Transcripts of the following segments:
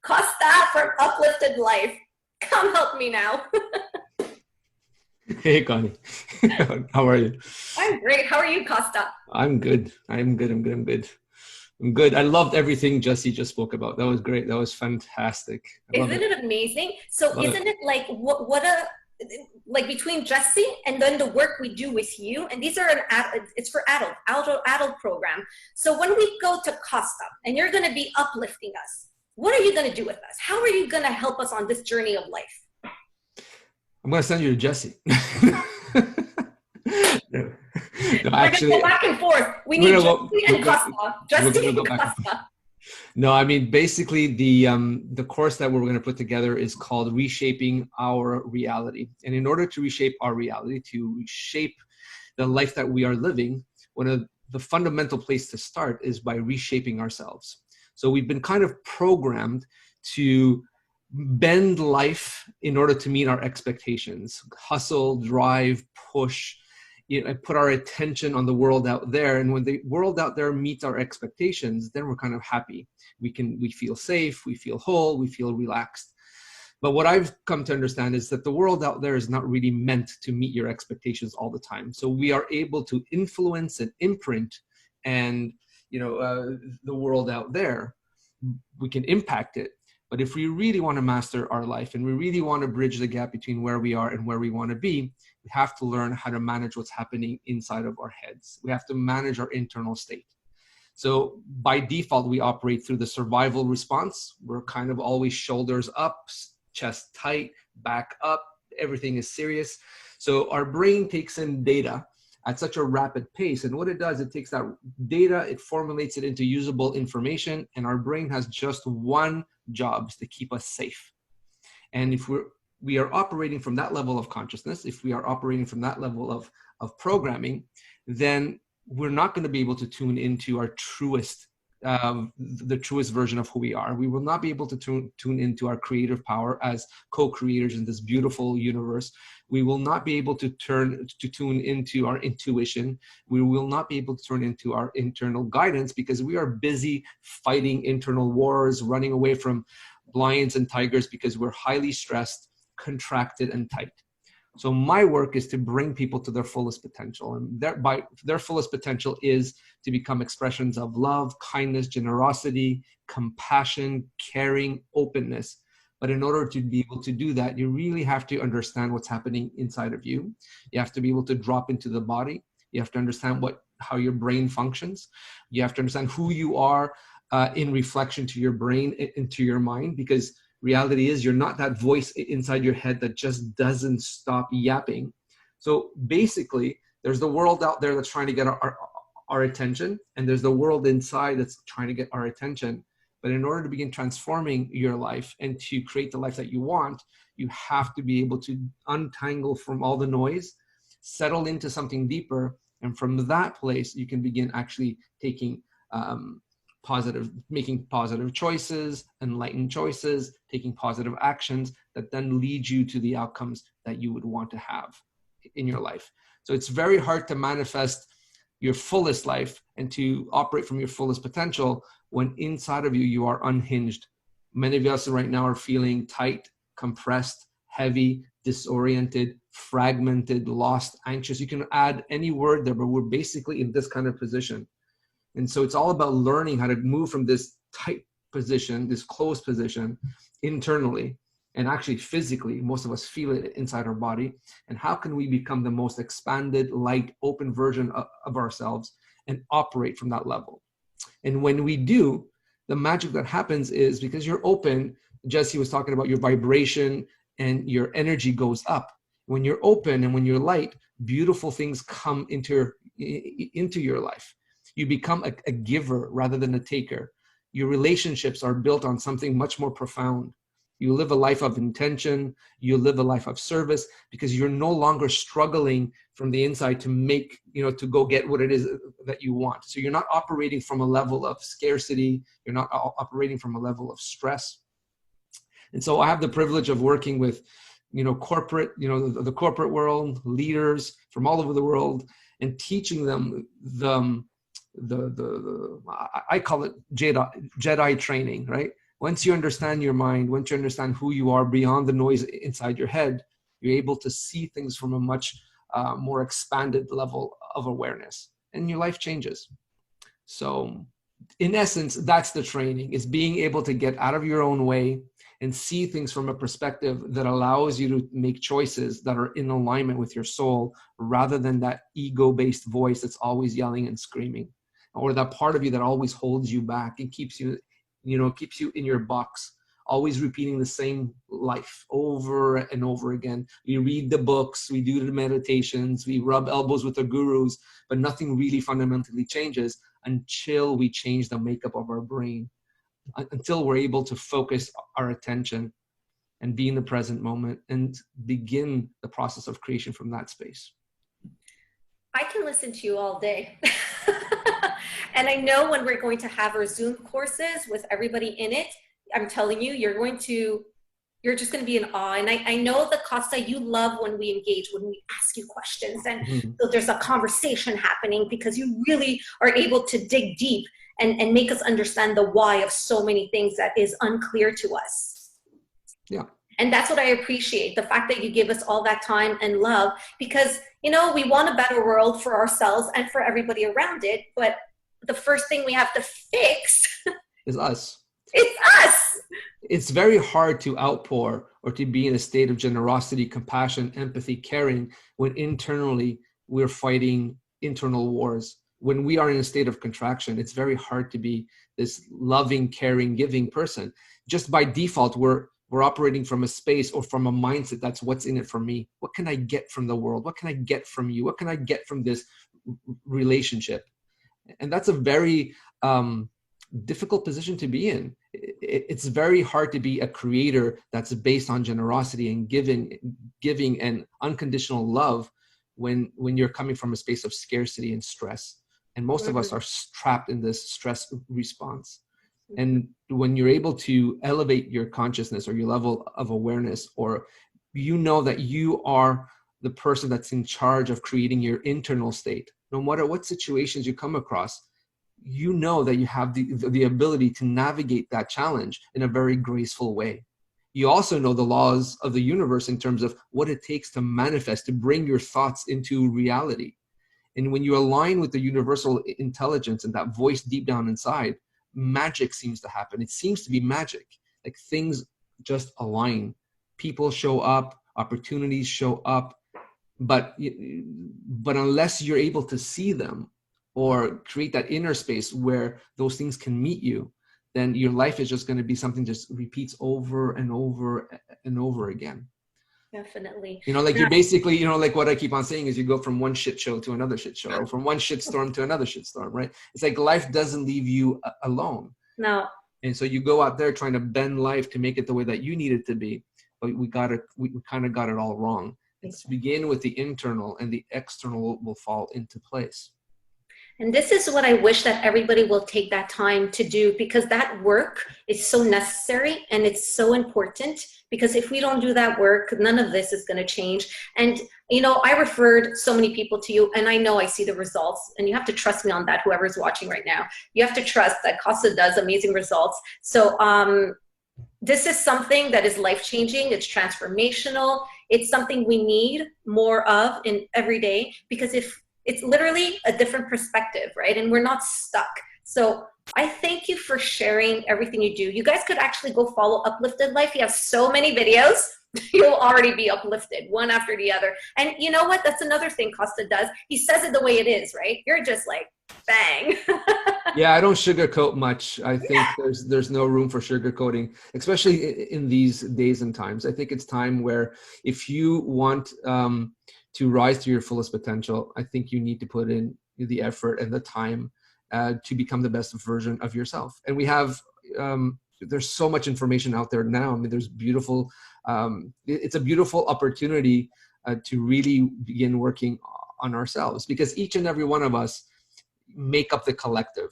Kosta from Uplifted Life. Come help me now. Hey, Connie. How are you? I'm great. How are you, Kosta? I'm good. I'm good. I'm good. I'm good. I'm good. I loved everything Jesse just spoke about. That was great. That was fantastic. I love Isn't it. it amazing? So Love it. isn't it like what a like between Jesse and then the work we do with you, and these are it's for adult program. So when we go to Costa and you're going to be uplifting us, what are you going to do with us? How are you going to help us on this journey of life? I'm going to send you to Jesse. No, no, We're going to go actually, back and forth. We we're need gonna go. Jesse and Costa. We're Jesse gonna go and back and forth. Costa. No, I mean basically the course that we're going to put together is called Reshaping Our Reality. And in order to reshape our reality, to reshape the life that we are living, one of the fundamental place to start is by reshaping ourselves. So we've been kind of programmed to bend life in order to meet our expectations, hustle, drive, push, put our attention on the world out there. And when the world out there meets our expectations, then we're kind of happy. We feel safe, we feel whole, we feel relaxed. But what I've come to understand is that the world out there is not really meant to meet your expectations all the time. So we are able to influence and imprint and the world out there. We can impact it. But if we really want to master our life and we really want to bridge the gap between where we are and where we want to be, we have to learn how to manage what's happening inside of our heads. We have to manage our internal state. So by default, we operate through the survival response. We're kind of always shoulders up, chest tight, back up. Everything is serious. So our brain takes in data at such a rapid pace. And what it does, it takes that data, it formulates it into usable information, and our brain has just one job, is to keep us safe. And if we are operating from that level of consciousness, if we are operating from that level of programming, then we're not going to be able to tune into our truest, the truest version of who we are. We will not be able to tune into our creative power as co-creators in this beautiful universe. We will not be able to tune into our intuition. We will not be able to turn into our internal guidance because we are busy fighting internal wars, running away from lions and tigers because we're highly stressed, contracted, and tight. So my work is to bring people to their fullest potential. And their fullest potential is to become expressions of love, kindness, generosity, compassion, caring, openness. But in order to be able to do that, you really have to understand what's happening inside of you. You have to be able to drop into the body. You have to understand how your brain functions. You have to understand who you are in reflection to your brain and to your mind, because reality is you're not that voice inside your head that just doesn't stop yapping. So basically, there's the world out there that's trying to get our attention, and there's the world inside that's trying to get our attention. But in order to begin transforming your life and to create the life that you want, you have to be able to untangle from all the noise, settle into something deeper, and from that place, you can begin actually making positive choices, enlightened choices, taking positive actions that then lead you to the outcomes that you would want to have in your life. So it's very hard to manifest your fullest life and to operate from your fullest potential when inside of you, you are unhinged. Many of us right now are feeling tight, compressed, heavy, disoriented, fragmented, lost, anxious. You can add any word there, but we're basically in this kind of position. And so it's all about learning how to move from this tight position, this closed position internally, and actually physically, most of us feel it inside our body. And how can we become the most expanded, light, open version of ourselves and operate from that level? And when we do, the magic that happens is because you're open, Jesse was talking about your vibration and your energy goes up. When you're open and when you're light, beautiful things come into your life. You become a giver rather than a taker. Your relationships are built on something much more profound. You live a life of intention. You live a life of service because you're no longer struggling from the inside to go get what it is that you want. So you're not operating from a level of scarcity. You're not operating from a level of stress. And so I have the privilege of working with, corporate, the corporate world, leaders from all over the world, and teaching them the I call it Jedi training, right? Once you understand your mind, once you understand who you are beyond the noise inside your head, you're able to see things from a much more expanded level of awareness, and your life changes. So in essence, that's the training, is being able to get out of your own way and see things from a perspective that allows you to make choices that are in alignment with your soul, rather than that ego-based voice that's always yelling and screaming, or that part of you that always holds you back and keeps you, keeps you in your box, always repeating the same life over and over again. We read the books, we do the meditations, we rub elbows with the gurus, but nothing really fundamentally changes until we change the makeup of our brain, until we're able to focus our attention and be in the present moment and begin the process of creation from that space. I can listen to you all day. And I know when we're going to have our Zoom courses with everybody in it, I'm telling you, you're just going to be in awe. And I know that, Kosta, you love when we engage, when we ask you questions, and so there's a conversation happening, because you really are able to dig deep and make us understand the why of so many things that is unclear to us. Yeah. And that's what I appreciate, the fact that you give us all that time and love, because, we want a better world for ourselves and for everybody around it. But the first thing we have to fix is us. It's us. It's very hard to outpour or to be in a state of generosity, compassion, empathy, caring, when internally we're fighting internal wars. When we are in a state of contraction, it's very hard to be this loving, caring, giving person. Just by default, we're operating from a space or from a mindset that's what's in it for me. What can I get from the world? What can I get from you? What can I get from this relationship? And that's a very difficult position to be in. It's very hard to be a creator that's based on generosity and giving and unconditional love when you're coming from a space of scarcity and stress. And most of us are trapped in this stress response. And when you're able to elevate your consciousness or your level of awareness, or that you are the person that's in charge of creating your internal state, no matter what situations you come across, that you have the ability to navigate that challenge in a very graceful way. You also know the laws of the universe in terms of what it takes to manifest, to bring your thoughts into reality. And when you align with the universal intelligence and that voice deep down inside, magic seems to happen. It seems to be magic. Like things just align. People show up, opportunities show up, but unless you're able to see them or create that inner space where those things can meet you, then your life is just going to be something just repeats over and over and over again. Definitely. You're basically, like what I keep on saying is you go from one shit show to another shit show, or from one shit storm to another shit storm, right? It's like life doesn't leave you alone. No. And so you go out there trying to bend life to make it the way that you need it to be, but we kind of got it all wrong. It's begin with the internal, and the external will fall into place. And this is what I wish that everybody will take that time to do, because that work is so necessary and it's so important, because if we don't do that work, none of this is going to change. And, I referred so many people to you, and I know I see the results, and you have to trust me on that. Whoever's watching right now, you have to trust that Kosta does amazing results. So, this is something that is life-changing. It's transformational. It's something we need more of in every day, because if it's literally a different perspective, right? And we're not stuck. So I thank you for sharing everything you do. You guys could actually go follow Uplifted Life. He has so many videos. You'll already be uplifted, one after the other. And you know what? That's another thing Kosta does. He says it the way it is, right? You're just like, bang. Yeah, I don't sugarcoat much. I think there's no room for sugarcoating, especially in these days and times. I think it's time where if you want to rise to your fullest potential, I think you need to put in the effort and the time to become the best version of yourself. And we have, there's so much information out there now. I mean, there's beautiful, it's a beautiful opportunity to really begin working on ourselves, because each and every one of us make up the collective.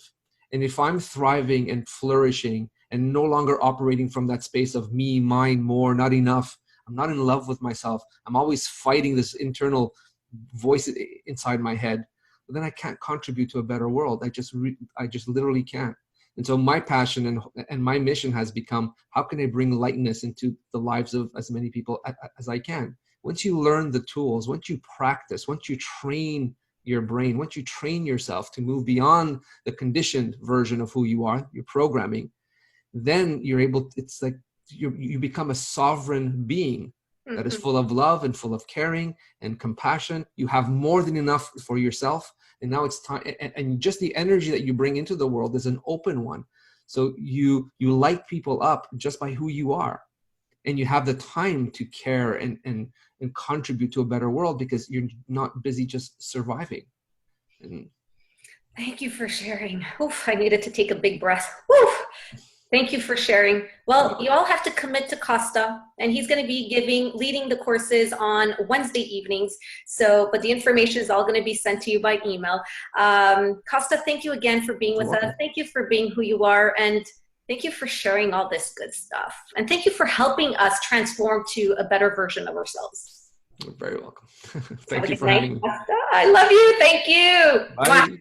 And if I'm thriving and flourishing and no longer operating from that space of me, mine, more, not enough, I'm not in love with myself, I'm always fighting this internal voice inside my head, then I can't contribute to a better world. I just literally can't. And so my passion and my mission has become, how can I bring lightness into the lives of as many people as I can? Once you learn the tools, once you practice, once you train your brain, once you train yourself to move beyond the conditioned version of who you are, your programming, then you're able, it's like you become a sovereign being that is full of love and full of caring and compassion. You have more than enough for yourself. And now it's time, and just the energy that you bring into the world is an open one. So you light people up just by who you are. And you have the time to care and contribute to a better world because you're not busy just surviving. And thank you for sharing. Oof, I needed to take a big breath. Oof. Thank you for sharing. Well, you all have to commit to Kosta, and he's going to be leading the courses on Wednesday evenings. So, but the information is all going to be sent to you by email. Kosta, thank you again for being with us. Thank you for being who you are, and thank you for sharing all this good stuff. And thank you for helping us transform to a better version of ourselves. You're very welcome. Thank you for having me. I love you. Thank you. Bye.